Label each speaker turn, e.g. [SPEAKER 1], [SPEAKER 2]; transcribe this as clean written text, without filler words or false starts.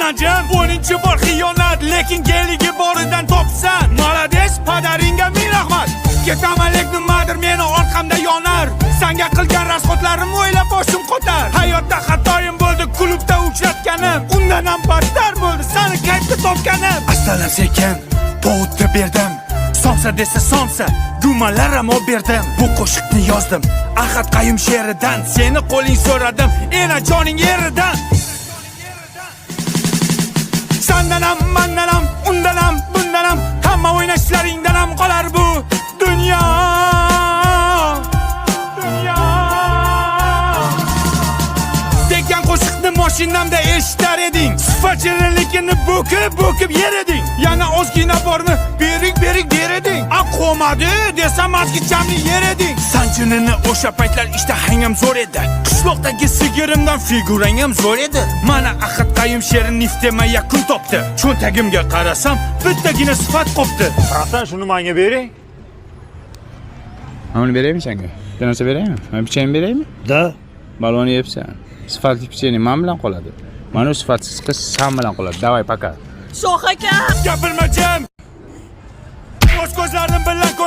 [SPEAKER 1] Anacığım 10-chi bor xiyonat, lekin geligi boridan topsan. Malades, padaringga ming rahmat. Ketaman nimadir meni orqamda yonar. Senga qilgan rasxotlarim o'ylab boshim qotar. Hayotda xatoyim bo'ldi, klubda uchratganim. Undan ham battar bo'ldi, seni qaytda topganim. Astalar sekin bo'tni berdim. Somsa desa somsa, gumalarım o berdim. Bu qo'shiqni yozdim Ahad Qayum she'ridan. Seni qo'ling so'radim, ena joning yeridan. Sendan ham, mendan ham, undan ham, bundan ham, hamma o'ynashlaringdan ham qolar bu dunyo. Degan qo'shiqni mashinamda eshitar eding. Sifatchilikni bo'kib yer eding. Yana ozgina bormi? Berik der eding. Aqomadi desam azgichamni yer eding. Sanjinini o'sha paytlar ishtahang ham zo'r edi. Qishloqdagi sigirimdan figurang ham zo'r edi. Mana Ahad Qayum she'ri niftema yakun topdi. Cho'ntagimga qarasam, bittagina sifat qopti.
[SPEAKER 2] Hasan shuni menga bering.
[SPEAKER 3] Mana beraymi senga? Bir narsa beraymi? Men pichayni beraymi?
[SPEAKER 2] Da.
[SPEAKER 3] Balonni yebsan. Sifatli pichayni men bilan qoladi. Mana sifatsiz qiz sen bilan qoladi. Davay paka.
[SPEAKER 4] Shoh aka.
[SPEAKER 1] Gapirma jim. O'z ko'zlarim bilan ko'rdim.